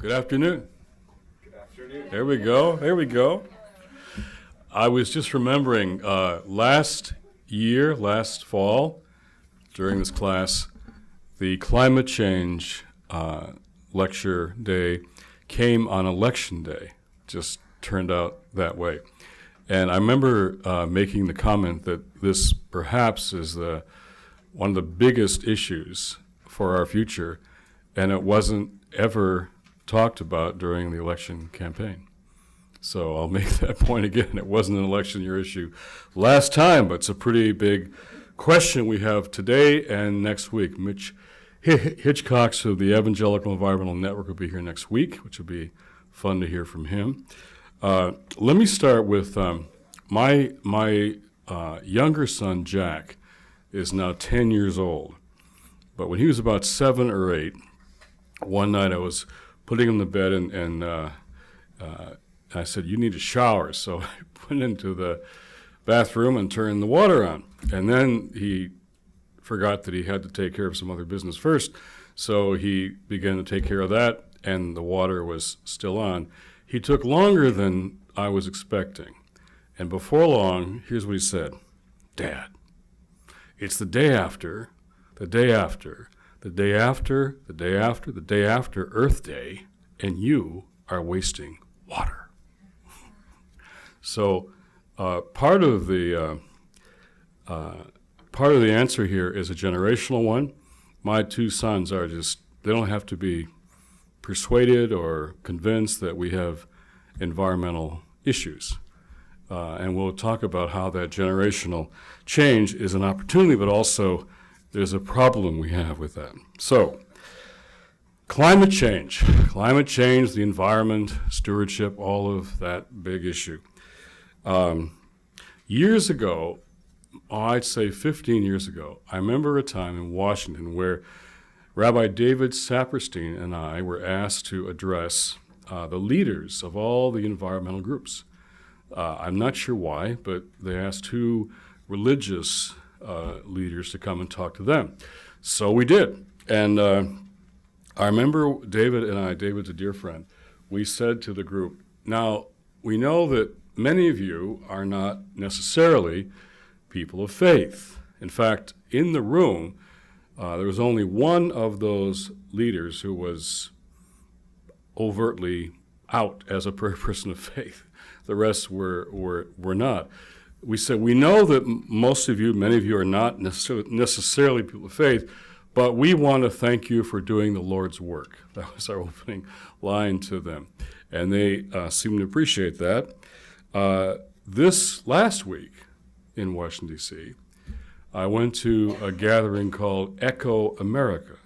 Good afternoon. Good afternoon. There we go. There we go. I was just remembering last fall, during this class, the climate change lecture day came on election day. Just turned out that way. And I remember making the comment that this perhaps is one of the biggest issues for our future, and it wasn't ever talked about during the election campaign. So I'll make that point again. It wasn't an election year issue last time, but it's a pretty big question we have today and next week. Mitch Hitchcox of the Evangelical Environmental Network will be here next week, which will be fun to hear from him. Let me start with my younger son, Jack, is now 10 years old. But when he was about 7 or 8, one night I was putting him to bed and I said, "You need a shower." So I went into the bathroom and turned the water on. And then he forgot that he had to take care of some other business first. So he began to take care of that, and the water was still on. He took longer than I was expecting. And before long, here's what he said: "Dad, it's the day after, the day after, the day after, the day after, the day after Earth Day, and you are wasting water." So part of the answer here is a generational one. My two sons are they don't have to be persuaded or convinced that we have environmental issues. And we'll talk about how that generational change is an opportunity, but also there's a problem we have with that. So, climate change, the environment, stewardship, all of that big issue. Years ago, I'd say 15 years ago, I remember a time in Washington where Rabbi David Saperstein and I were asked to address the leaders of all the environmental groups. I'm not sure why, but they asked two religious leaders to come and talk to them. So we did. And I remember David's a dear friend, we said to the group, "Now, we know that many of you are not necessarily people of faith. In fact, in the room, there was only one of those leaders who was overtly out as a person of faith. The rest were not." We said, "We know that many of you are not necessarily people of faith, but we want to thank you for doing the Lord's work." That was our opening line to them. And they seemed to appreciate that. This last week in Washington, D.C., I went to a gathering called Echo America.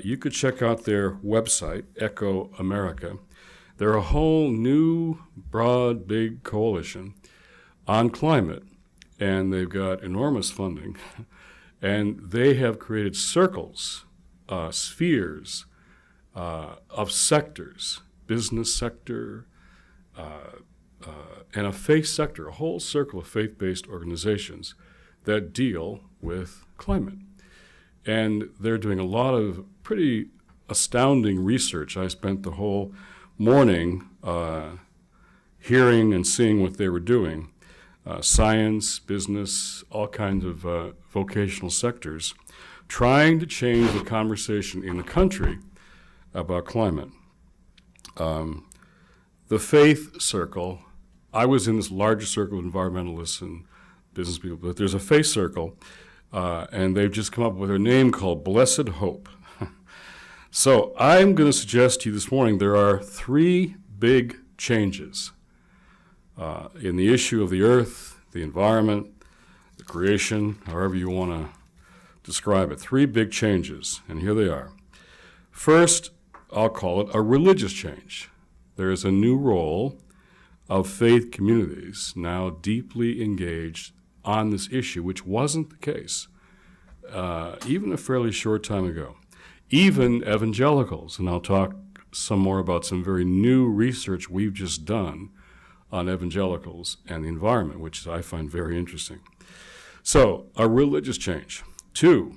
You could check out their website, Echo America. They're a whole new, broad, big coalition on climate, and they've got enormous funding. And they have created circles, spheres of sectors, business sector, and a faith sector, a whole circle of faith-based organizations that deal with climate. And they're doing a lot of pretty astounding research. I spent the whole morning hearing and seeing what they were doing. Science, business, all kinds of vocational sectors, trying to change the conversation in the country about climate. The faith circle, I was in this larger circle of environmentalists and business people, but there's a faith circle, and they've just come up with a name called Blessed Hope. So I'm going to suggest to you this morning there are three big changes in the issue of the earth, the environment, the creation, however you want to describe it. Three big changes, and here they are. First, I'll call it a religious change. There is a new role of faith communities now deeply engaged on this issue, which wasn't the case even a fairly short time ago. Even evangelicals, and I'll talk some more about some very new research we've just done on evangelicals and the environment, which I find very interesting. So, a religious change. Two,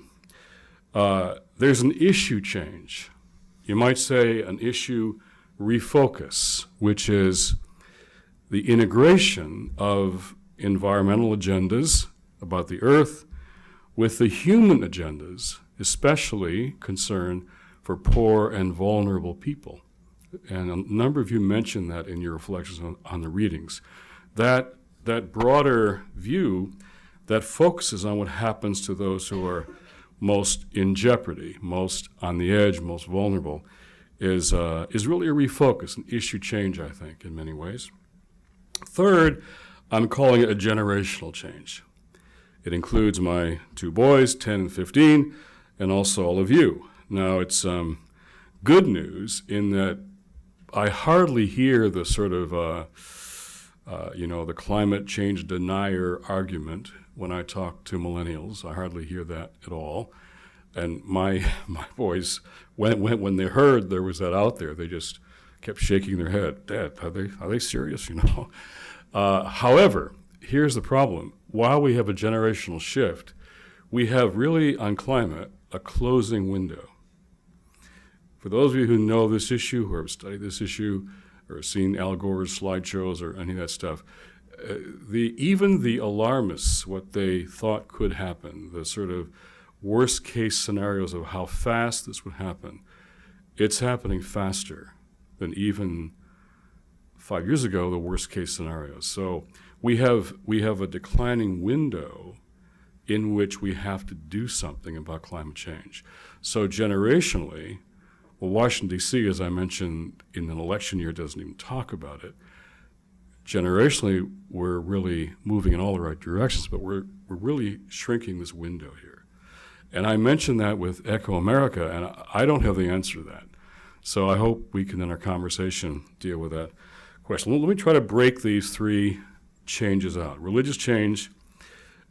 there's an issue change. you might say, an issue refocus, which is the integration of environmental agendas about the earth with the human agendas, especially concern for poor and vulnerable people. And a number of you mentioned that in your reflections on the readings. That broader view that focuses on what happens to those who are most in jeopardy, most on the edge, most vulnerable, is really a refocus, an issue change, I think, in many ways. Third, I'm calling it a generational change. It includes my two boys, 10 and 15, and also all of you. Now, it's good news in that I hardly hear the sort of, the climate change denier argument when I talk to millennials. I hardly hear that at all. And my boys, when they heard there was that out there, they just kept shaking their head. Dad, are they serious? However, here's the problem. While we have a generational shift, we have really on climate a closing window. For those of you who know this issue, who have studied this issue, or seen Al Gore's slideshows or any of that stuff, even the alarmists, what they thought could happen, the sort of worst case scenarios of how fast this would happen, it's happening faster than even 5 years ago, the worst case scenarios. So we have a declining window in which we have to do something about climate change. So generationally, well, Washington, D.C., as I mentioned, in an election year doesn't even talk about it. Generationally, we're really moving in all the right directions, but we're really shrinking this window here. And I mentioned that with Echo America, and I don't have the answer to that. So I hope we can, in our conversation, deal with that question. Let me try to break these three changes out: religious change,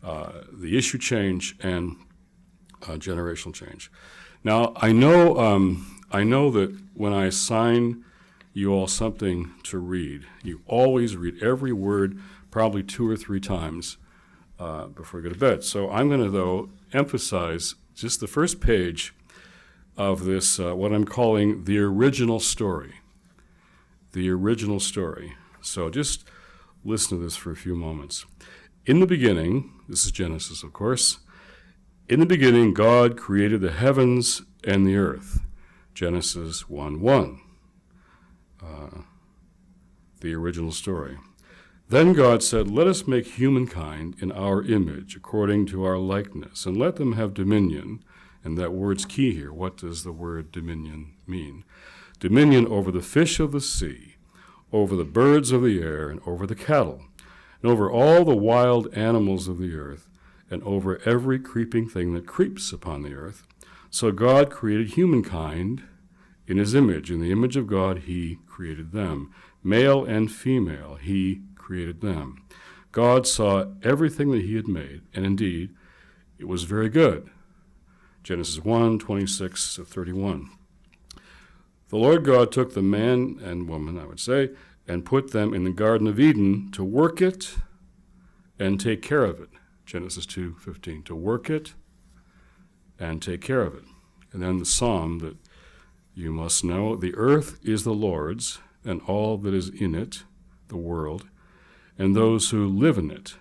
the issue change, and generational change. Now, I know that when I assign you all something to read, you always read every word probably 2 or 3 times before you go to bed. So I'm going to, though, emphasize just the first page of this, what I'm calling the original story. The original story. So just listen to this for a few moments. In the beginning, this is Genesis, of course, in the beginning, God created the heavens and the earth. Genesis 1:1. The original story. Then God said, "Let us make humankind in our image, according to our likeness, and let them have dominion." And that word's key here. What does the word dominion mean? Dominion over the fish of the sea, over the birds of the air, and over the cattle, and over all the wild animals of the earth, and over every creeping thing that creeps upon the earth. So God created humankind in his image. In the image of God, he created them. Male and female, he created them. God saw everything that he had made, and indeed, it was very good. Genesis 1:26-31. The Lord God took the man and woman, I would say, and put them in the Garden of Eden to work it and take care of it. Genesis 2:15, to work it and take care of it. And then the psalm that you must know, the earth is the Lord's, and all that is in it, the world, and those who live in it.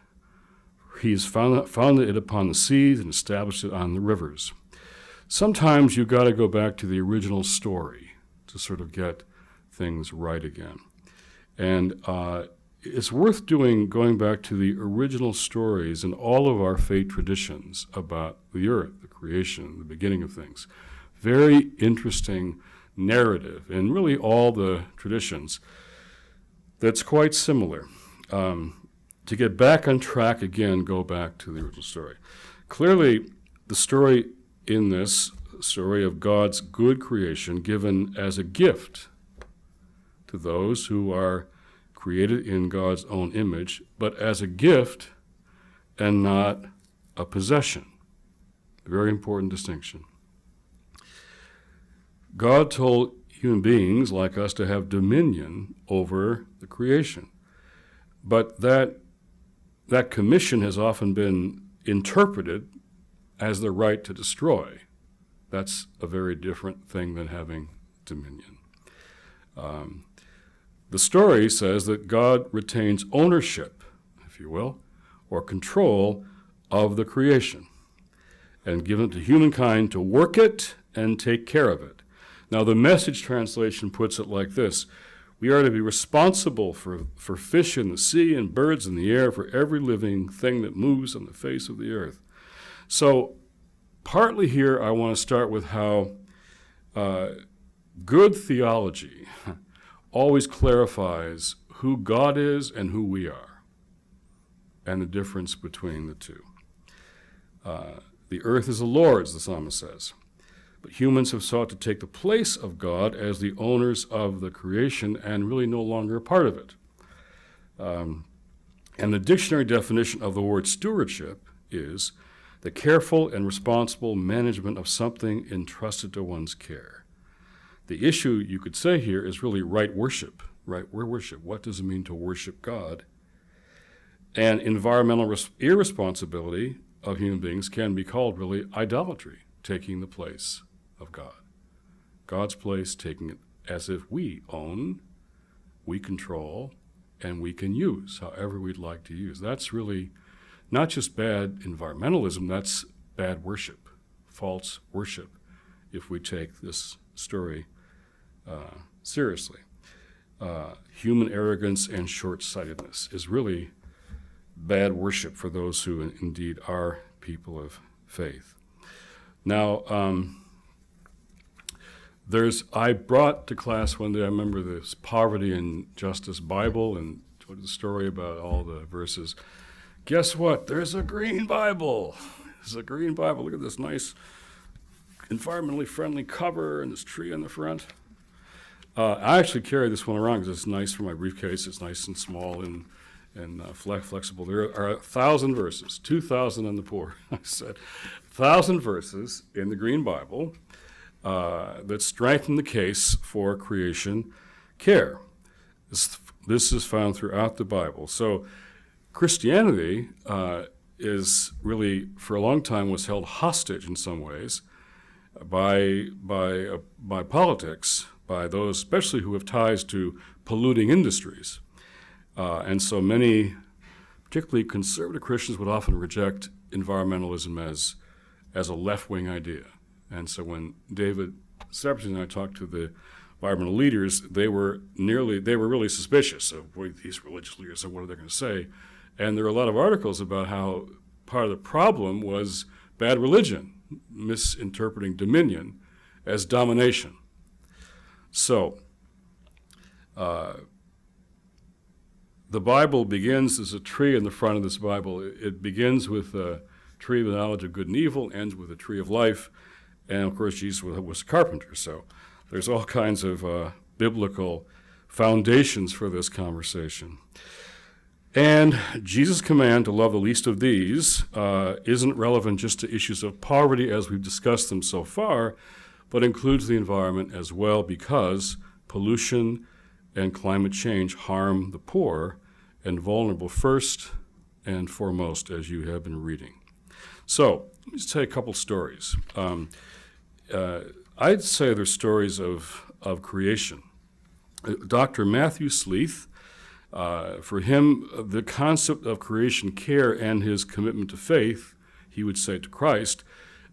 He has founded it upon the seas and established it on the rivers. Sometimes you've got to go back to the original story to sort of get things right again. And it's worth going back to the original stories in all of our faith traditions about the earth, the creation, the beginning of things. Very interesting narrative in really all the traditions that's quite similar. To get back on track again, go back to the original story. Clearly, the story in this story of God's good creation given as a gift to those who are created in God's own image, but as a gift and not a possession. Very important distinction. God told human beings like us to have dominion over the creation. But that commission has often been interpreted as the right to destroy. That's a very different thing than having dominion. The story says that God retains ownership, if you will, or control of the creation, and given it to humankind to work it and take care of it. Now, the Message translation puts it like this: we are to be responsible for fish in the sea and birds in the air, for every living thing that moves on the face of the earth. So, partly here I want to start with how good theology always clarifies who God is and who we are, and the difference between the two. The earth is the Lord's, the psalmist says, but humans have sought to take the place of God as the owners of the creation and really no longer a part of it. And the dictionary definition of the word stewardship is the careful and responsible management of something entrusted to one's care. The issue, you could say here, is really right worship. Right worship. What does it mean to worship God? And environmental irresponsibility of human beings can be called really idolatry, taking the place of God. God's place, taking it as if we own, we control, and we can use however we'd like to use. That's really not just bad environmentalism, that's bad worship, false worship, if we take this story seriously. Human arrogance and short-sightedness is really bad worship for those who indeed are people of faith. Now, I brought to class one day, I remember this Poverty and Justice Bible, and told the story about all the verses. Guess what? There's a green Bible. There's a green Bible. Look at this nice, environmentally friendly cover and this tree in the front. I actually carry this one around because it's nice for my briefcase. It's nice and small and flexible. There are 1,000 verses, 2,000 on the poor. I said, 1,000 verses in the Green Bible that strengthen the case for creation care. This is found throughout the Bible. So Christianity is really, for a long time, was held hostage in some ways by politics, by those especially who have ties to polluting industries. And so many, particularly conservative Christians, would often reject environmentalism as a left-wing idea. And so when David Sepperson and I talked to the environmental leaders, they were really suspicious of these religious leaders and what are they going to say. And there are a lot of articles about how part of the problem was bad religion, misinterpreting dominion as domination. So, the Bible begins, there's a tree in the front of this Bible. It begins with a tree of the knowledge of good and evil, ends with a tree of life, and of course Jesus was a carpenter. So there's all kinds of biblical foundations for this conversation. And Jesus' command to love the least of these isn't relevant just to issues of poverty as we've discussed them so far, but includes the environment as well, because pollution and climate change harm the poor and vulnerable first and foremost, as you have been reading. So let me just tell you a couple stories. I'd say they're stories of creation. Dr. Matthew Sleeth, for him, the concept of creation care and his commitment to faith, he would say to Christ,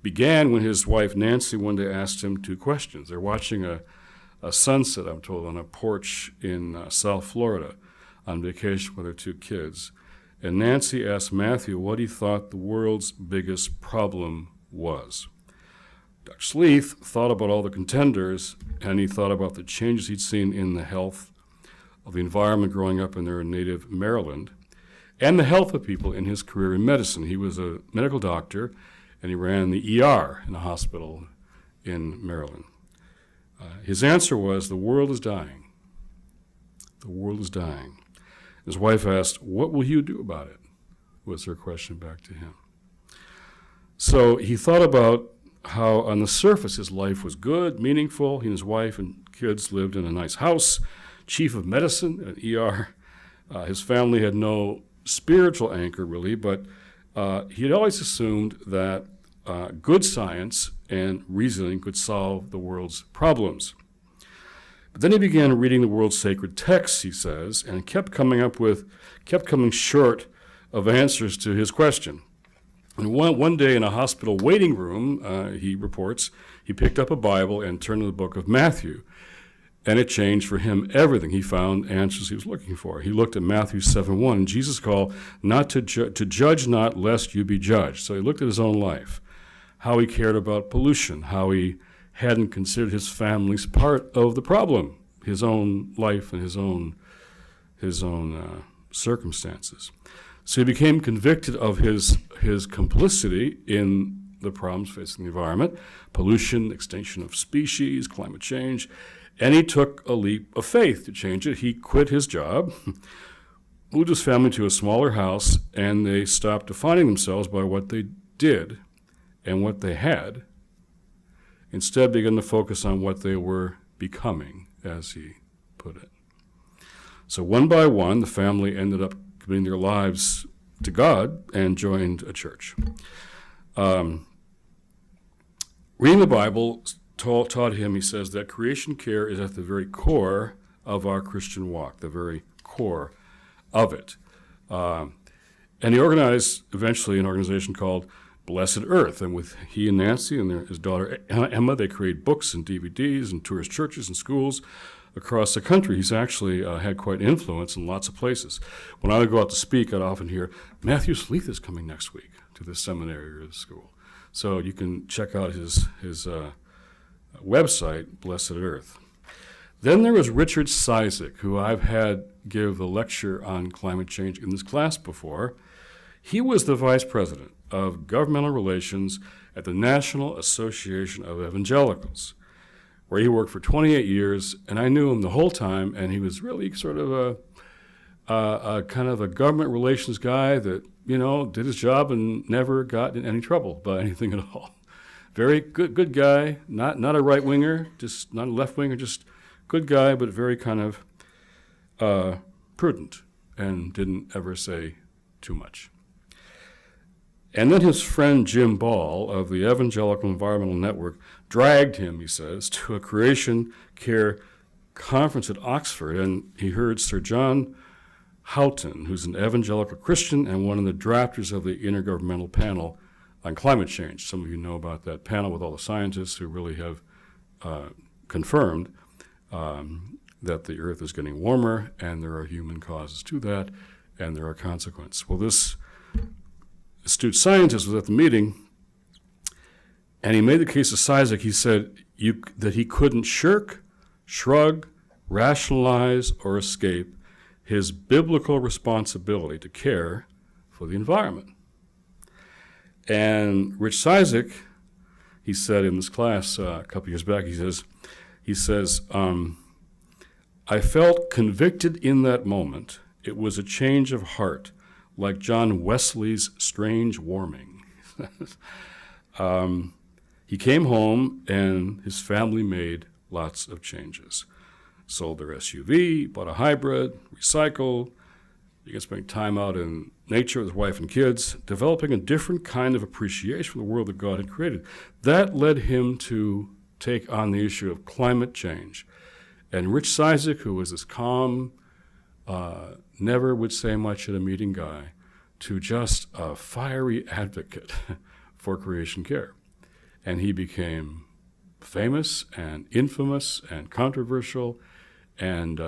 began when his wife Nancy one day asked him two questions. They're watching a sunset, I'm told, on a porch in South Florida on vacation with their two kids. And Nancy asked Matthew what he thought the world's biggest problem was. Dr. Sleeth thought about all the contenders, and he thought about the changes he'd seen in the health of the environment growing up in their native Maryland, and the health of people in his career in medicine. He was a medical doctor, and he ran the ER in a hospital in Maryland. His answer was, the world is dying. The world is dying. His wife asked, what will you do about it? Was her question back to him. So he thought about how on the surface his life was good, meaningful. He and his wife and kids lived in a nice house, chief of medicine at ER. His family had no spiritual anchor, really, but he had always assumed that good science and reasoning could solve the world's problems. But then he began reading the world's sacred texts, he says, and kept coming short of answers to his question. And one day in a hospital waiting room, he reports, he picked up a Bible and turned to the book of Matthew. And it changed for him everything. He found answers he was looking for. He looked at Matthew 7:1, and Jesus called not to judge not, lest you be judged. So he looked at his own life, how he cared about pollution, how he hadn't considered his family's part of the problem, his own life and his own circumstances. So he became convicted of his complicity in the problems facing the environment, pollution, extinction of species, climate change, and he took a leap of faith to change it. He quit his job, moved his family to a smaller house, and they stopped defining themselves by what they did and what they had. Instead, began to focus on what they were becoming, as he put it. So one by one, the family ended up committing their lives to God and joined a church. Reading the Bible taught him, he says, that creation care is at the very core of our Christian walk, the very core of it. And he organized, eventually, an organization called Blessed Earth. And with he and Nancy and his daughter Emma, they create books and DVDs and tours churches and schools across the country. He's actually had quite influence in lots of places. When I would go out to speak, I'd often hear, Matthew Sleeth is coming next week to this seminary or this school. So you can check out his website, Blessed Earth. Then there was Richard Cizik, who I've had give a lecture on climate change in this class before. He was the vice president of governmental relations at the National Association of Evangelicals, where he worked for 28 years, and I knew him the whole time, and he was really sort of a kind of a government relations guy that, did his job and never got in any trouble by anything at all. Very good guy, not a right-winger, just not a left-winger, just good guy, but very kind of prudent and didn't ever say too much. And then his friend Jim Ball of the Evangelical Environmental Network dragged him, he says, to a creation care conference at Oxford, and he heard Sir John Houghton, who's an evangelical Christian and one of the drafters of the Intergovernmental Panel on Climate Change. Some of you know about that panel with all the scientists who really have confirmed that the Earth is getting warmer, and there are human causes to that, and there are consequences. Well, this astute scientist was at the meeting, and he made the case of Cizik. He said that he couldn't shirk, shrug, rationalize, or escape his biblical responsibility to care for the environment. And Rich Cizik, he said in this class a couple years back, he says, I felt convicted in that moment. It was a change of heart, like John Wesley's strange warming. He came home and his family made lots of changes. Sold their SUV, bought a hybrid, recycled. You can spend time out in nature with his wife and kids, developing a different kind of appreciation for the world that God had created. That led him to take on the issue of climate change. And Rich Cizik, who was this calm, never would say much at a meeting guy, to just a fiery advocate for creation care. And he became famous and infamous and controversial and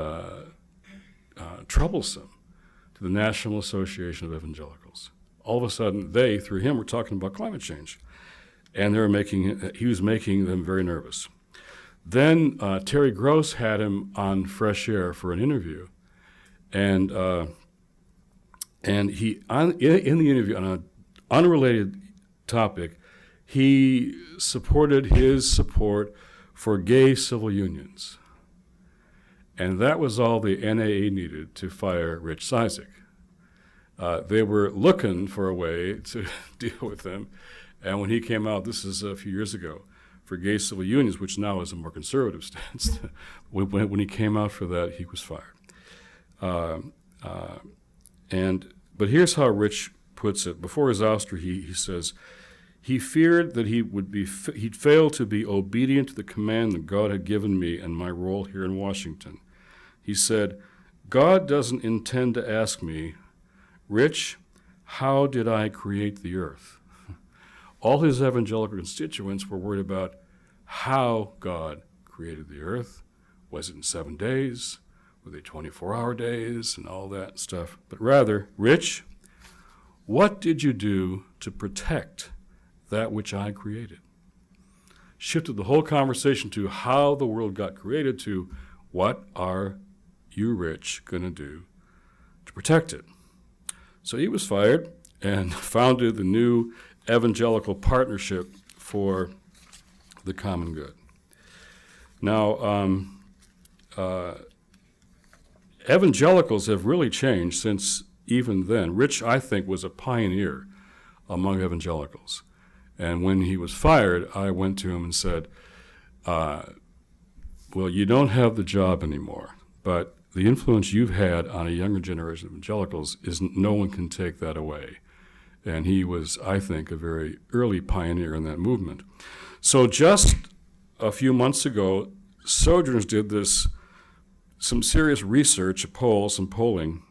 troublesome to the National Association of Evangelicals. All of a sudden, they, through him, were talking about climate change. And he was making them very nervous. Then Terry Gross had him on Fresh Air for an interview. And he, in the interview, on an unrelated topic, he supported his support for gay civil unions. And that was all the NAA needed to fire Rich Cizik. They were looking for a way to deal with him. And when he came out, this is a few years ago, for gay civil unions, which now is a more conservative stance, when he came out for that, he was fired. But here's how Rich puts it. Before his ouster, he says, He feared that he'd fail to be obedient to the command that God had given me and my role here in Washington. He said, God doesn't intend to ask me, Rich, how did I create the earth? All his evangelical constituents were worried about how God created the earth. Was it in 7 days? Were they 24-hour days and all that stuff? But rather, Rich, what did you do to protect that which I created? Shifted the whole conversation to how the world got created to what are you, Rich, going to do to protect it? So he was fired and founded the new Evangelical Partnership for the Common Good. Now, evangelicals have really changed since even then. Rich, I think, was a pioneer among evangelicals. And when he was fired, I went to him and said, well, you don't have the job anymore, but the influence you've had on a younger generation of evangelicals no one can take that away. And he was, I think, a very early pioneer in that movement. So just a few months ago, Sojourners did some serious research, some polling,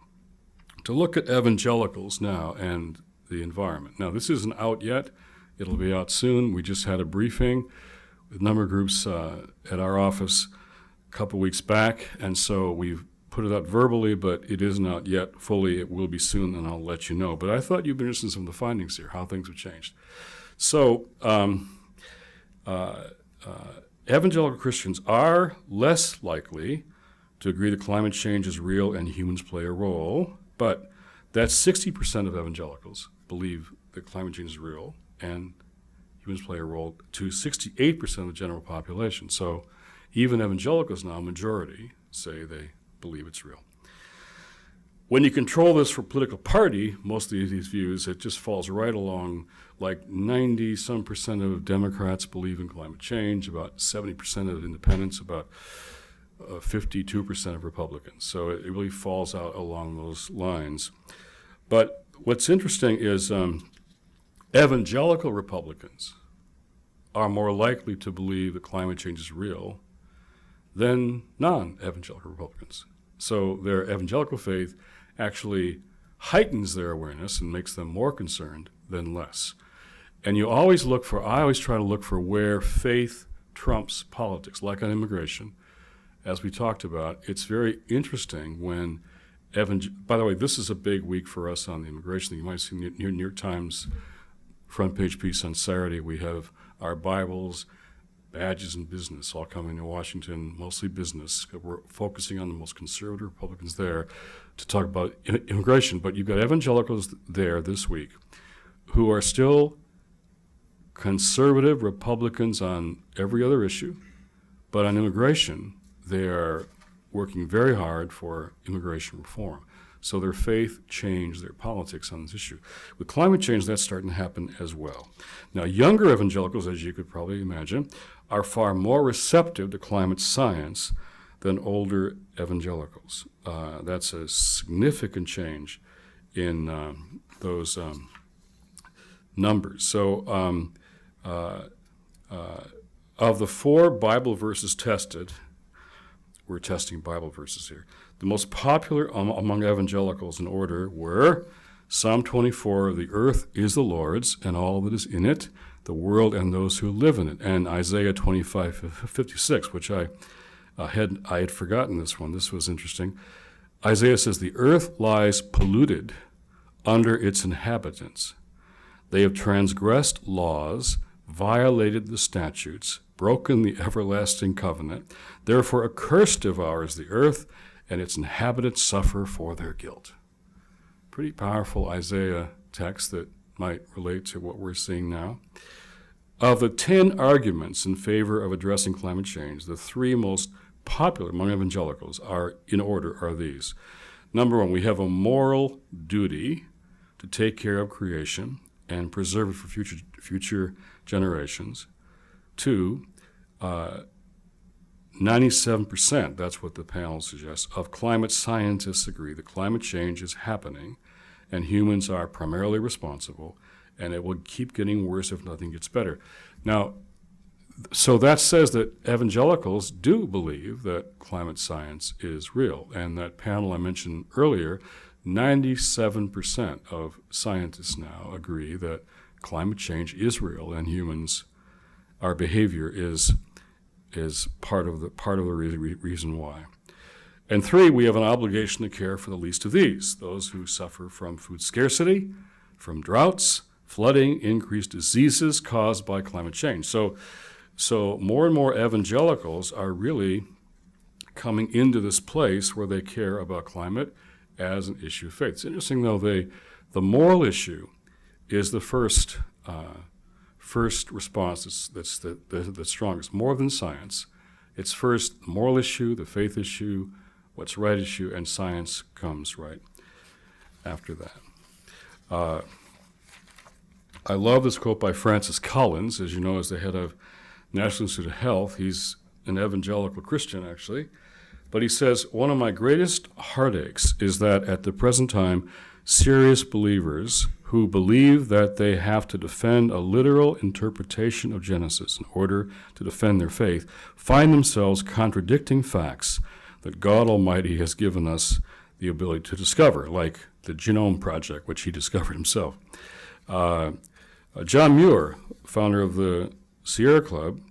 to look at evangelicals now and the environment. Now, this isn't out yet. It'll be out soon. We just had a briefing with a number of groups at our office a couple weeks back, and so we've put it out verbally, but it isn't out yet fully. It will be soon, and I'll let you know. But I thought you'd be interested in some of the findings here, how things have changed. So evangelical Christians are less likely to agree that climate change is real and humans play a role, but that's 60% of evangelicals believe that climate change is real and humans play a role to 68% of the general population. So even evangelicals now, majority, say they believe it's real. When you control this for political party, most of these views, it just falls right along. Like 90-some% of Democrats believe in climate change, about 70% of independents, about 52% of Republicans. So it really falls out along those lines. But what's interesting is evangelical Republicans are more likely to believe that climate change is real than non-evangelical Republicans. So their evangelical faith actually heightens their awareness and makes them more concerned than less. And I always try to look for where faith trumps politics, like on immigration. As we talked about, it's very interesting when by the way, this is a big week for us on the immigration thing. You might see New York Times front page piece on Saturday. We have our Bibles, badges, and business all coming to Washington, mostly business. We're focusing on the most conservative Republicans there to talk about immigration. But you've got evangelicals there this week who are still conservative Republicans on every other issue, but on immigration, they are working very hard for immigration reform. So their faith changed their politics on this issue. With climate change, that's starting to happen as well. Now, younger evangelicals, as you could probably imagine, are far more receptive to climate science than older evangelicals. That's a significant change in those numbers. So of the 4 Bible verses tested, we're testing Bible verses here, the most popular among evangelicals in order were Psalm 24, the earth is the Lord's and all that is in it, the world and those who live in it, and Isaiah 25:56, which I had forgotten this one. This was interesting. Isaiah says, the earth lies polluted under its inhabitants. They have transgressed laws, violated the statutes, broken the everlasting covenant. Therefore, a curse devours the earth, and its inhabitants suffer for their guilt. Pretty powerful Isaiah text that might relate to what we're seeing now. Of the 10 arguments in favor of addressing climate change, the 3 most popular among evangelicals are these. Number 1, we have a moral duty to take care of creation and preserve it for future generations. 2, 97%, that's what the panel suggests, of climate scientists agree that climate change is happening and humans are primarily responsible. and it will keep getting worse if nothing gets better. Now, so that says that evangelicals do believe that climate science is real. And that panel I mentioned earlier, 97% of scientists now agree that climate change is real, and humans, our behavior is part of the reason why. And 3, we have an obligation to care for the least of these, those who suffer from food scarcity, from droughts, flooding, increased diseases caused by climate change. So more and more evangelicals are really coming into this place where they care about climate as an issue of faith. It's interesting, though, the moral issue is the first response that's the strongest, more than science. It's first the moral issue, the faith issue, what's right issue, and science comes right after that. I love this quote by Francis Collins. As you know, as the head of National Institute of Health. He's an evangelical Christian, actually. But he says, one of my greatest heartaches is that at the present time, serious believers who believe that they have to defend a literal interpretation of Genesis in order to defend their faith find themselves contradicting facts that God Almighty has given us the ability to discover, like the Genome Project, which he discovered himself. John Muir, founder of the Sierra Club,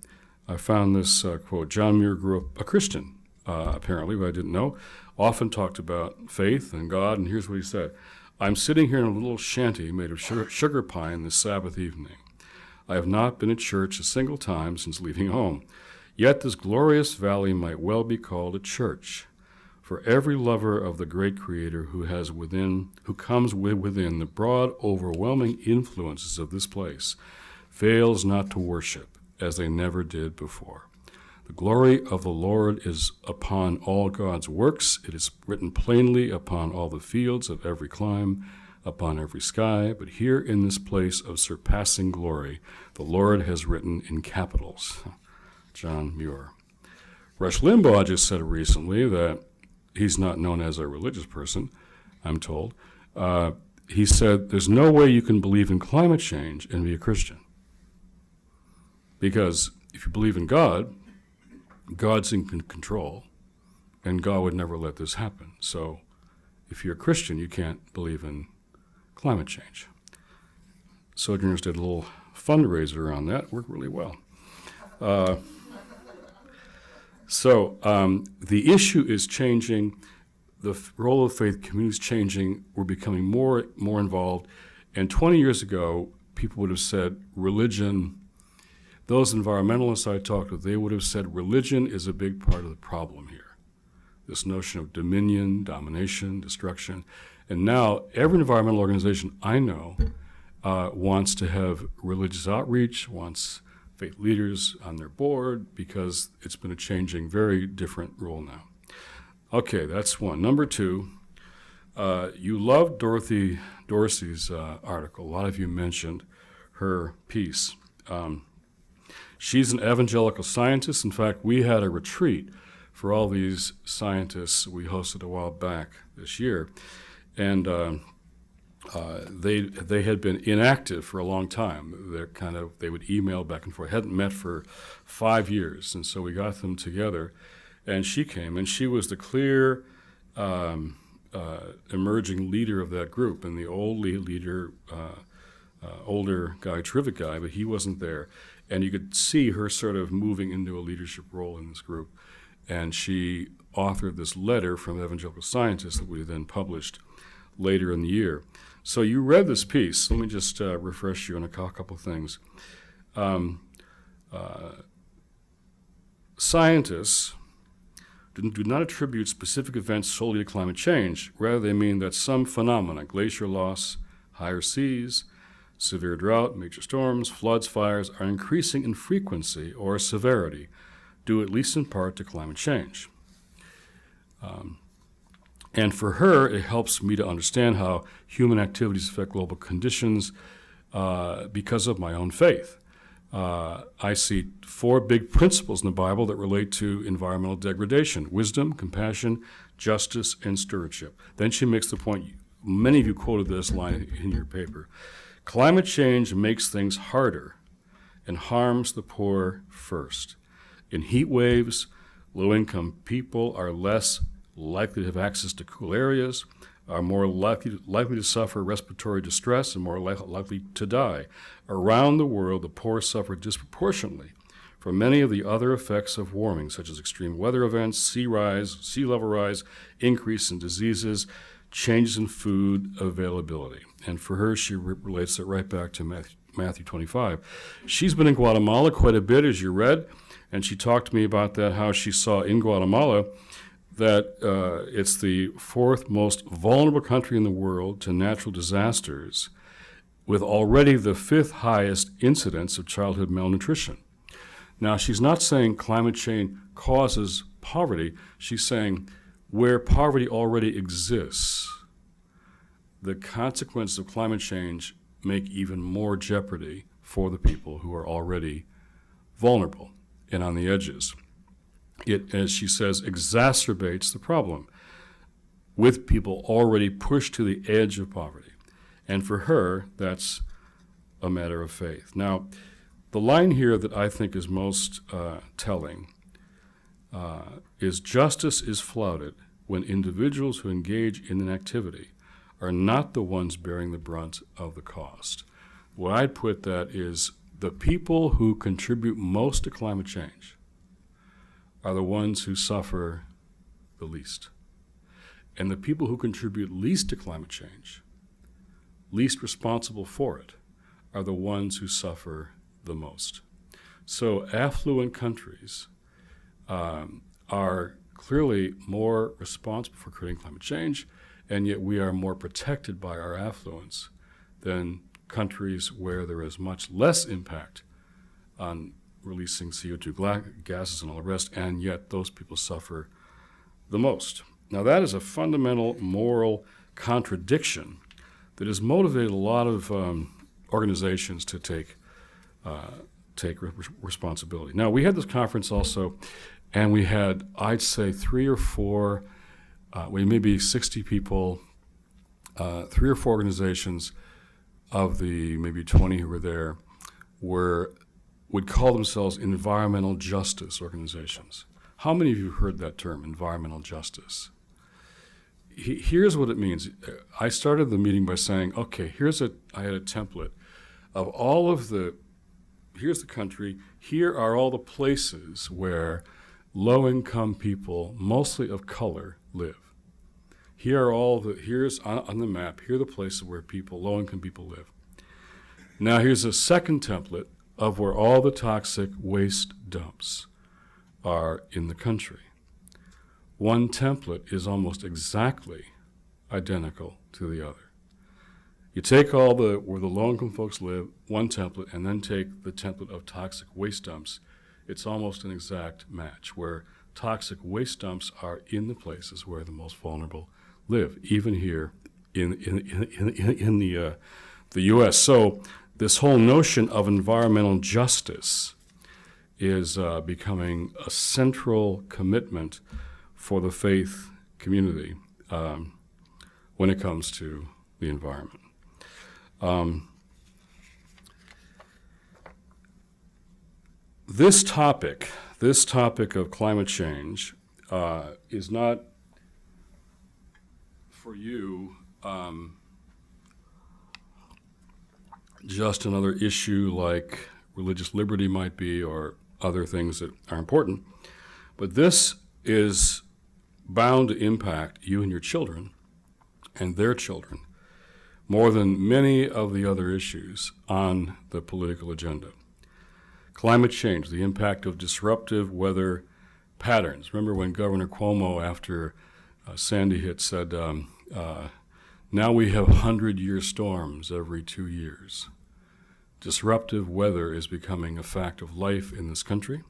I found this quote. John Muir grew up a Christian, apparently, but I didn't know, often talked about faith and God, and here's what he said. I'm sitting here in a little shanty made of sugar pine this Sabbath evening. I have not been at church a single time since leaving home. Yet this glorious valley might well be called a church, for every lover of the great Creator who comes within the broad, overwhelming influences of this place, fails not to worship as they never did before. The glory of the Lord is upon all God's works. It is written plainly upon all the fields of every clime, upon every sky. But here in this place of surpassing glory, the Lord has written in capitals. John Muir. Rush Limbaugh just said recently that he's not known as a religious person, I'm told. He said, there's no way you can believe in climate change and be a Christian. Because if you believe in God, God's in control, and God would never let this happen. So if you're a Christian, you can't believe in climate change. Sojourners did a little fundraiser around that, worked really well. So the issue is changing. The role of faith community is changing. We're becoming more involved. And 20 years ago, people would have said religion. Those environmentalists I talked with, they would have said religion is a big part of the problem here. This notion of dominion, domination, destruction. And now every environmental organization I know wants to have religious outreach, wants faith leaders on their board, because it's been a changing, very different role now. Okay, that's one. Number 2, you loved Dorothy Dorsey's article. A lot of you mentioned her piece. She's an evangelical scientist. In fact, we had a retreat for all these scientists we hosted a while back this year, and they had been inactive for a long time. They would email back and forth. Hadn't met for 5 years, and so we got them together. And she came, and she was the clear emerging leader of that group. And the old leader, older guy, terrific guy, but he wasn't there. And you could see her sort of moving into a leadership role in this group. And she authored this letter from evangelical scientists that we then published later in the year. So you read this piece. Let me just refresh you on a couple things. Scientists do not attribute specific events solely to climate change. Rather, they mean that some phenomena, glacier loss, higher seas, severe drought, major storms, floods, fires, are increasing in frequency or severity, due at least in part to climate change. And for her, it helps me to understand how human activities affect global conditions because of my own faith. I see 4 big principles in the Bible that relate to environmental degradation: wisdom, compassion, justice, and stewardship. Then she makes the point, many of you quoted this line in your paper: Climate change makes things harder and harms the poor first. In heat waves, low-income people are less likely to have access to cool areas, are more likely to suffer respiratory distress, and more likely to die. Around the world, the poor suffer disproportionately from many of the other effects of warming, such as extreme weather events, sea level rise, increase in diseases, changes in food availability. And for her, she relates it right back to Matthew 25. She's been in Guatemala quite a bit, as you read, and she talked to me about that, how she saw in Guatemala that it's the fourth most vulnerable country in the world to natural disasters, with already the fifth highest incidence of childhood malnutrition. Now, she's not saying climate change causes poverty. She's saying where poverty already exists, the consequences of climate change make even more jeopardy for the people who are already vulnerable and on the edges. It, as she says, exacerbates the problem with people already pushed to the edge of poverty. And for her, that's a matter of faith. Now, the line here that I think is most telling is justice is flouted when individuals who engage in an activity are not the ones bearing the brunt of the cost. What I'd put that is the people who contribute most to climate change are the ones who suffer the least. And the people who contribute least to climate change, least responsible for it, are the ones who suffer the most. So affluent countries are clearly more responsible for creating climate change, and yet we are more protected by our affluence than countries where there is much less impact on releasing CO2 gases and all the rest, and yet those people suffer the most. Now that is a fundamental moral contradiction that has motivated a lot of organizations to take responsibility. Now we had this conference also, and we had, I'd say, 3 or 4, maybe 60 people, 3 or 4 organizations of the maybe 20 who were there would call themselves environmental justice organizations. How many of you heard that term, environmental justice? Here's what it means. I started the meeting by saying, okay, I had a template of all of here's the country, here are all the places where low-income people, mostly of color, live. Here's on the map, here are the places where low-income people live. Now here's a second template of where all the toxic waste dumps are in the country. One template is almost exactly identical to the other. You take where the low-income folks live, one template, and then take the template of toxic waste dumps. It's almost an exact match, where toxic waste dumps are in the places where the most vulnerable live, even here in the U.S. So this whole notion of environmental justice is becoming a central commitment for the faith community when it comes to the environment. This topic of climate change is not for you just another issue like religious liberty might be, or other things that are important, but this is bound to impact you and your children and their children more than many of the other issues on the political agenda. Climate change, the impact of disruptive weather patterns. Remember when Governor Cuomo, after Sandy hit, said, now we have 100-year storms every 2 years. Disruptive weather is becoming a fact of life in this country.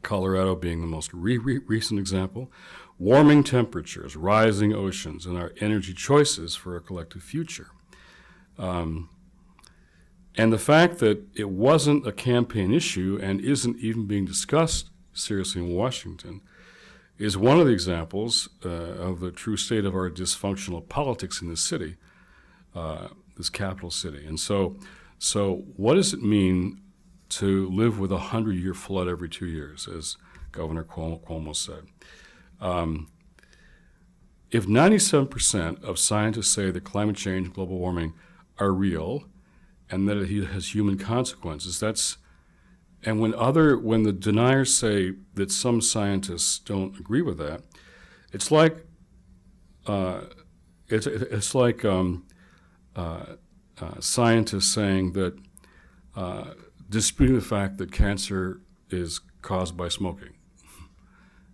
Colorado being the most recent example. Warming temperatures, rising oceans, and our energy choices for a collective future. And the fact that it wasn't a campaign issue and isn't even being discussed seriously in Washington is one of the examples of the true state of our dysfunctional politics in this city. this capital city. And so what does it mean to live with a 100-year flood every 2 years, as Governor Cuomo said? If 97% of scientists say that climate change and global warming are real and that it has human consequences, and when the deniers say that some scientists don't agree with that, it's like scientists saying that disputing the fact that cancer is caused by smoking.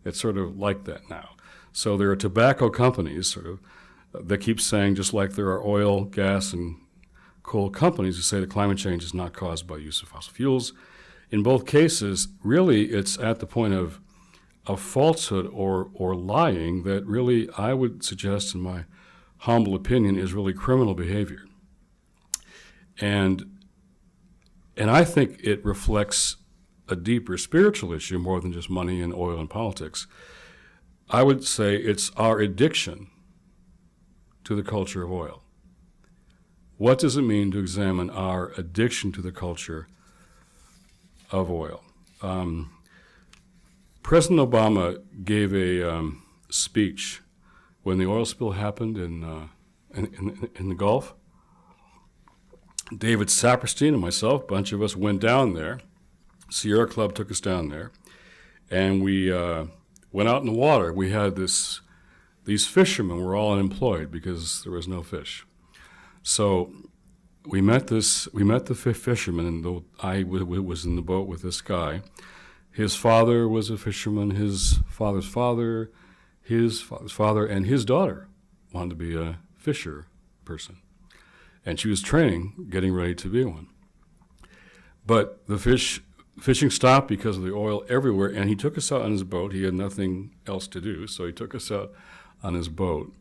It's sort of like that now. So there are tobacco companies that keep saying, just like there are oil, gas, and coal companies who say that climate change is not caused by use of fossil fuels. In both cases, really, it's at the point of falsehood or lying that really, I would suggest, in my humble opinion, is really criminal behavior. And I think it reflects a deeper spiritual issue more than just money and oil and politics. I would say it's our addiction to the culture of oil. What does it mean to examine our addiction to the culture of oil? President Obama gave a speech when the oil spill happened in the Gulf. David Saperstein and myself, a bunch of us, went down there. Sierra Club took us down there, and we went out in the water. We had these fishermen were all unemployed because there was no fish. So we met the fisherman, and I was in the boat with this guy. His father was a fisherman, his father's father, his father's father, and his daughter wanted to be a fisher person. And she was training, getting ready to be one. But the fishing stopped because of the oil everywhere, and he took us out on his boat. He had nothing else to do, so he took us out on his boat.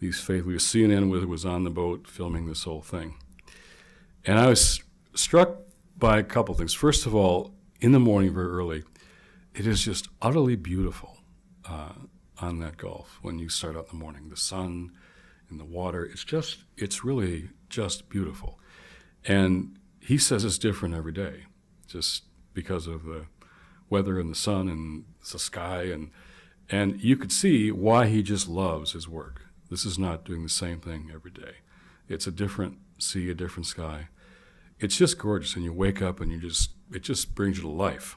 CNN was on the boat filming this whole thing. And I was struck by a couple things. First of all, in the morning, very early, it is just utterly beautiful on that Gulf when you start out in the morning. The sun and the water, it's really just beautiful. And he says it's different every day, just because of the weather and the sun and the sky. And you could see why he just loves his work. This is not doing the same thing every day. It's a different sea, a different sky. It's just gorgeous, and you wake up and it just brings you to life.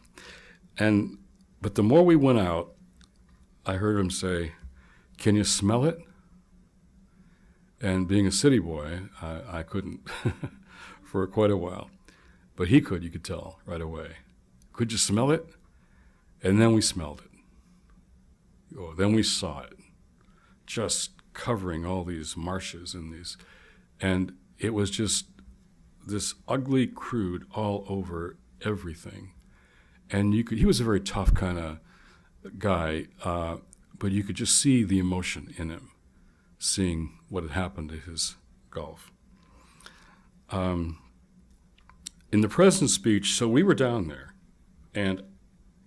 But the more we went out, I heard him say, "Can you smell it?" And being a city boy, I couldn't for quite a while. But he could, you could tell right away. "Could you smell it?" And then we smelled it. Oh, then we saw it, just covering all these marshes and it was just this ugly crude all over everything. And he was a very tough kind of guy, but you could just see the emotion in him, seeing what had happened to his Gulf. In the president's speech, so we were down there, and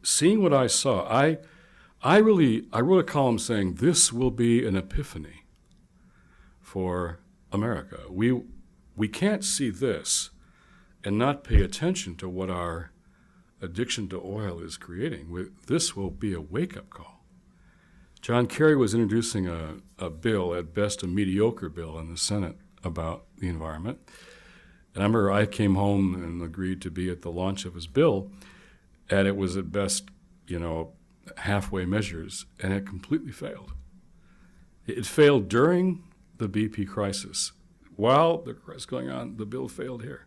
seeing what I saw, I wrote a column saying this will be an epiphany for America. We can't see this and not pay attention to what our addiction to oil is creating. This will be a wake-up call. John Kerry was introducing a bill, at best a mediocre bill, in the Senate about the environment. And I remember I came home and agreed to be at the launch of his bill, and it was at best, halfway measures, and it completely failed. It failed during the BP crisis. While the crisis was going on, the bill failed here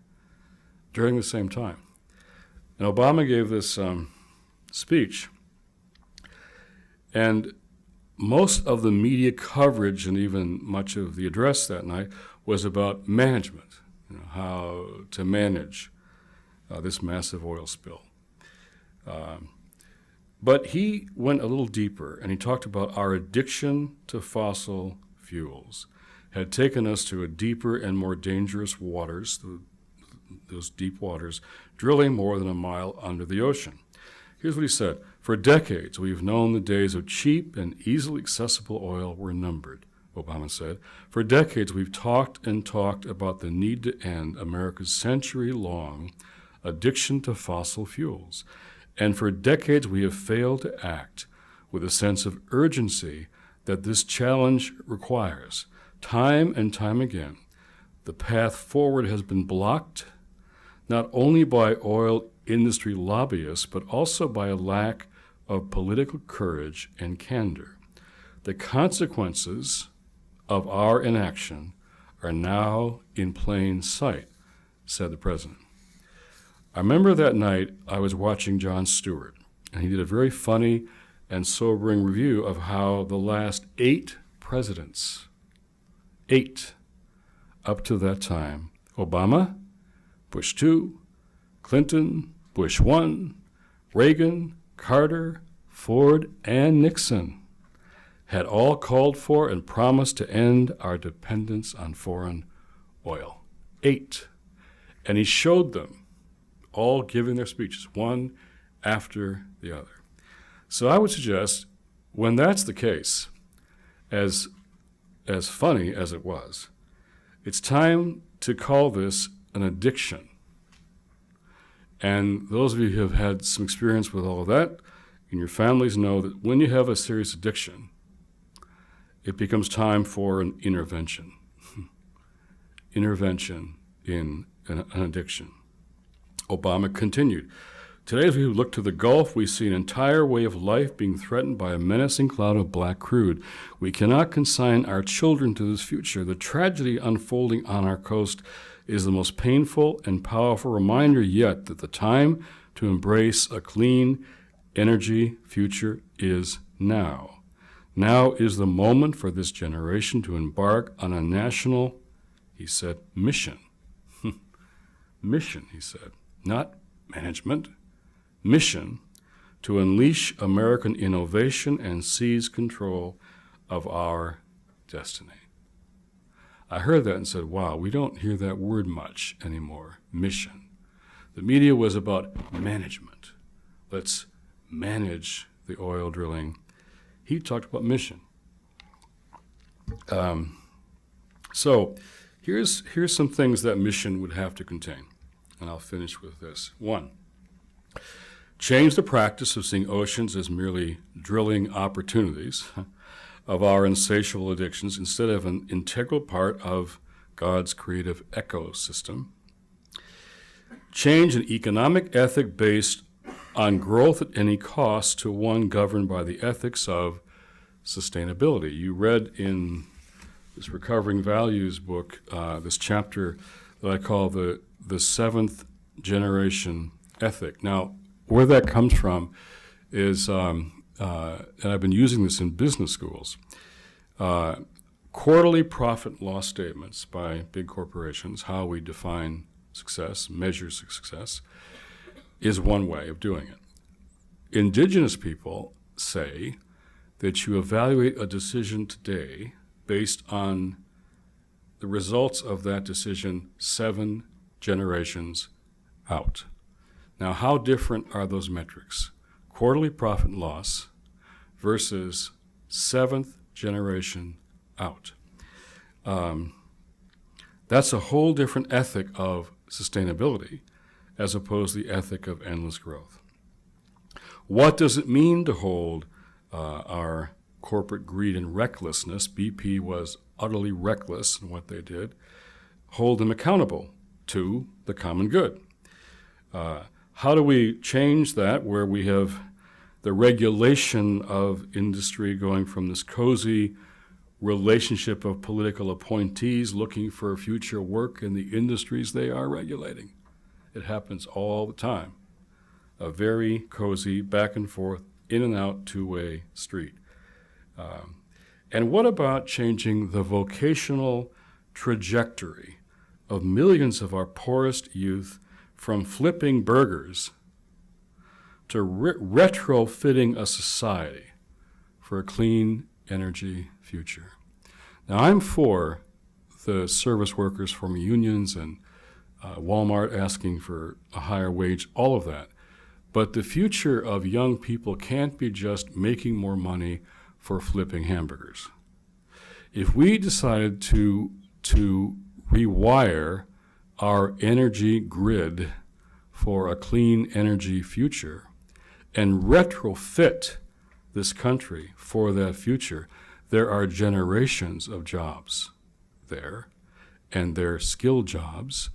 during the same time. And Obama gave this speech, and most of the media coverage and even much of the address that night was about management, how to manage this massive oil spill. But he went a little deeper, and he talked about our addiction to fossil fuels had taken us to a deeper and more dangerous waters, those deep waters, drilling more than a mile under the ocean. Here's what he said: "For decades, we've known the days of cheap and easily accessible oil were numbered. Obama said. For decades, we've talked and talked about the need to end America's century-long addiction to fossil fuels. And for decades, we have failed to act with a sense of urgency that this challenge requires. Time and time again, the path forward has been blocked, not only by oil industry lobbyists, but also by a lack of political courage and candor. The consequences of our inaction are now in plain sight, said the president. I remember that night I was watching Jon Stewart, and he did a very funny and sobering review of how the last 8 presidents, 8 up to that time, Obama, Bush 2, Clinton, Bush 1, Reagan, Carter, Ford, and Nixon, had all called for and promised to end our dependence on foreign oil. 8. And he showed them, all giving their speeches, one after the other. So I would suggest, when that's the case, as funny as it was, it's time to call this an addiction. And those of you who have had some experience with all of that in your families know that when you have a serious addiction, it becomes time for an intervention. Intervention in an addiction. Obama continued, today as we look to the Gulf, we see an entire way of life being threatened by a menacing cloud of black crude. We cannot consign our children to this future. The tragedy unfolding on our coast is the most painful and powerful reminder yet that the time to embrace a clean energy future is now. Now is the moment for this generation to embark on a national, he said, mission. Mission, he said, not management. Mission to unleash American innovation and seize control of our destiny. I heard that and said, wow, we don't hear that word much anymore, mission. The media was about management. Let's manage the oil drilling. He talked about mission. So here's some things that mission would have to contain, and I'll finish with this. 1, change the practice of seeing oceans as merely drilling opportunities of our insatiable addictions instead of an integral part of God's creative ecosystem. Change an economic ethic based on growth at any cost to one governed by the ethics of sustainability. You read in this Recovering Values book, this chapter that I call the 7th generation ethic. Now, where that comes from is, and I've been using this in business schools, quarterly profit and loss statements by big corporations, how we define success, measure success, is one way of doing it. Indigenous people say that you evaluate a decision today based on the results of that decision 7 generations out. Now, how different are those metrics? Quarterly profit and loss versus 7th generation out. That's a whole different ethic of sustainability as opposed to the ethic of endless growth. What does it mean to hold our corporate greed and recklessness? BP was utterly reckless in what they did. Hold them accountable to the common good. How do we change that where we have the regulation of industry going from this cozy relationship of political appointees looking for future work in the industries they are regulating? It happens all the time. A very cozy back and forth, in and out, two-way street. And what about changing the vocational trajectory of millions of our poorest youth from flipping burgers to retrofitting a society for a clean energy future? Now, I'm for the service workers forming unions and Walmart asking for a higher wage, all of that. But the future of young people can't be just making more money for flipping hamburgers. If we decided to rewire our energy grid for a clean energy future and retrofit this country for that future, there are generations of jobs there, and they're skill jobs,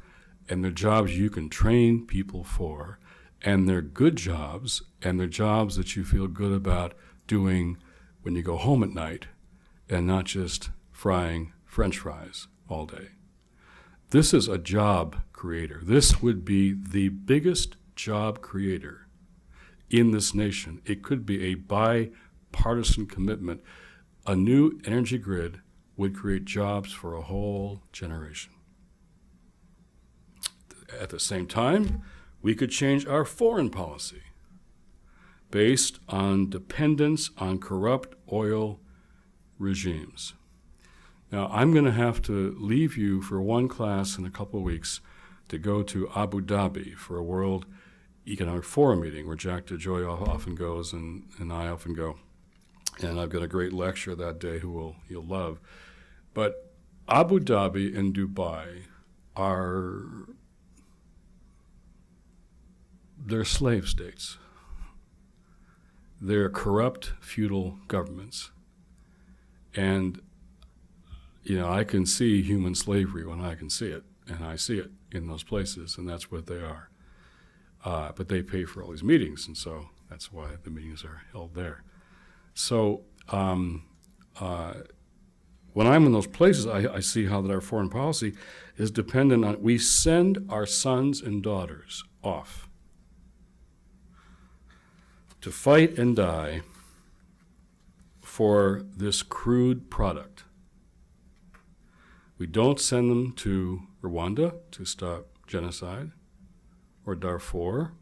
and they're jobs you can train people for, and they're good jobs, and they're jobs that you feel good about doing when you go home at night, and not just frying French fries all day. This is a job creator. This would be the biggest job creator in this nation. It could be a bipartisan commitment. A new energy grid would create jobs for a whole generation. At the same time, we could change our foreign policy based on dependence on corrupt oil regimes. Now, I'm going to have to leave you for one class in a couple of weeks to go to Abu Dhabi for a World Economic Forum meeting where Jack DeJoy often goes and I often go. And I've got a great lecturer that day who you'll love. But Abu Dhabi and Dubai they're slave states. They're corrupt, feudal governments. And I can see human slavery when I can see it, and I see it in those places, and that's what they are. But they pay for all these meetings, and so that's why the meetings are held there. So when I'm in those places, I see how that our foreign policy is dependent on, we send our sons and daughters off to fight and die for this crude product. We don't send them to Rwanda to stop genocide, or Darfur,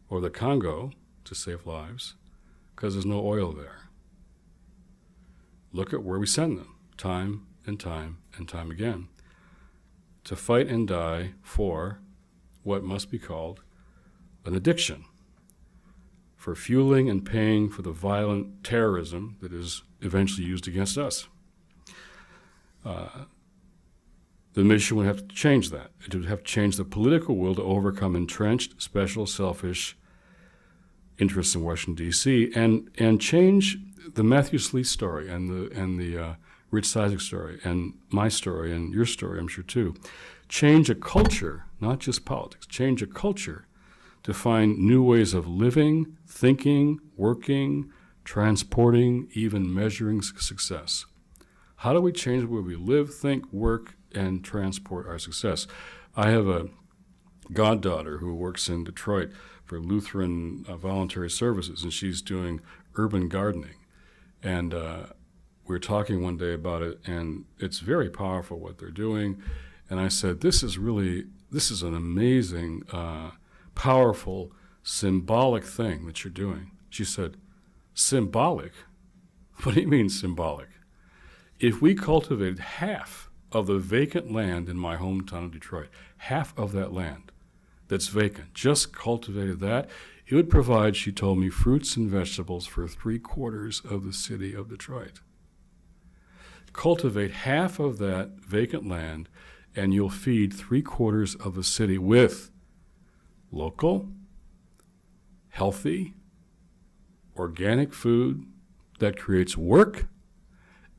or the Congo to save lives, because there's no oil there. Look at where we send them, time and time and time again, to fight and die for what must be called an addiction, for fueling and paying for the violent terrorism that is eventually used against us. The mission would have to change that. It would have to change the political will to overcome entrenched, special, selfish interests in Washington, D.C., and change the Matthew Sleeth story and the Rich Cizik story and my story and your story, I'm sure, too. Change a culture, not just politics, change a culture to find new ways of living, thinking, working, transporting, even measuring success. How do we change the way we live, think, work, and transport our success? I have a goddaughter who works in Detroit for Lutheran Voluntary Services, and she's doing urban gardening. And we were talking one day about it, and it's very powerful what they're doing. And I said, this is an amazing, powerful, symbolic thing that you're doing. She said, symbolic? What do you mean symbolic? If we cultivated half of the vacant land in my hometown of Detroit, half of that land that's vacant, just cultivated that, it would provide, she told me, fruits and vegetables for 3/4 of the city of Detroit. Cultivate half of that vacant land, and you'll feed 3/4 of the city with local, healthy, organic food that creates work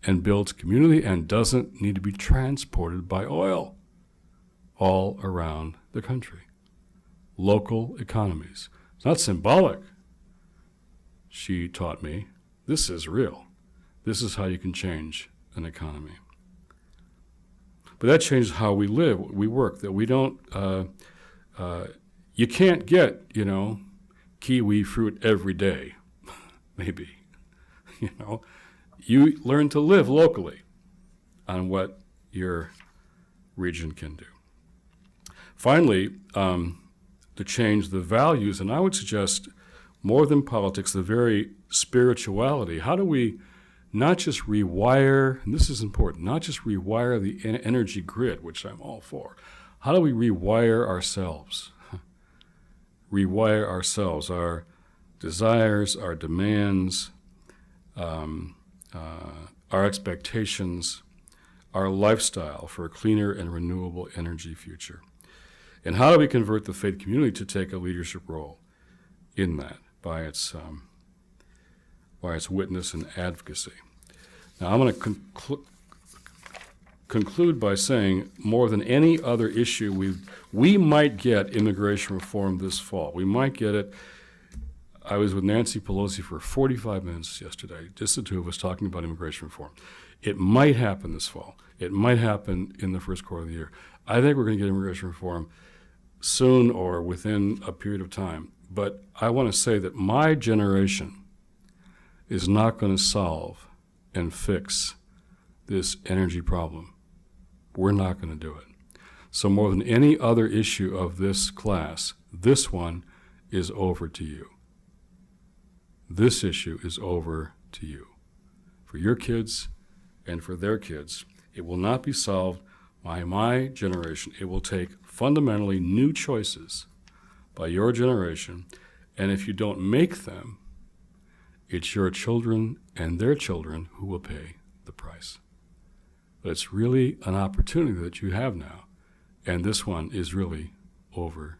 and builds community and doesn't need to be transported by oil all around the country. Local economies. It's not symbolic, she taught me. This is real. This is how you can change an economy. But that changes how we live, we work, that we don't, you can't get, kiwi fruit every day, maybe, You learn to live locally on what your region can do. Finally, to change the values, and I would suggest more than politics, the very spirituality. How do we not just rewire, and this is important, not just rewire the energy grid, which I'm all for. How do we rewire ourselves? Rewire ourselves, our desires, our demands, our expectations, our lifestyle for a cleaner and renewable energy future? And how do we convert the faith community to take a leadership role in that by its witness and advocacy? Now, I'm going to conclude by saying more than any other issue, we might get immigration reform this fall. We might get it. I was with Nancy Pelosi for 45 minutes yesterday, just the two of us talking about immigration reform. It might happen this fall. It might happen in the first quarter of the year. I think we're going to get immigration reform soon or within a period of time. But I want to say that my generation is not going to solve and fix this energy problem. We're not going to do it. So more than any other issue of this class, this one is over to you. This issue is over to you. For your kids and for their kids, it will not be solved by my generation. It will take fundamentally new choices by your generation, and if you don't make them, it's your children and their children who will pay the price. But it's really an opportunity that you have now, and this one is really over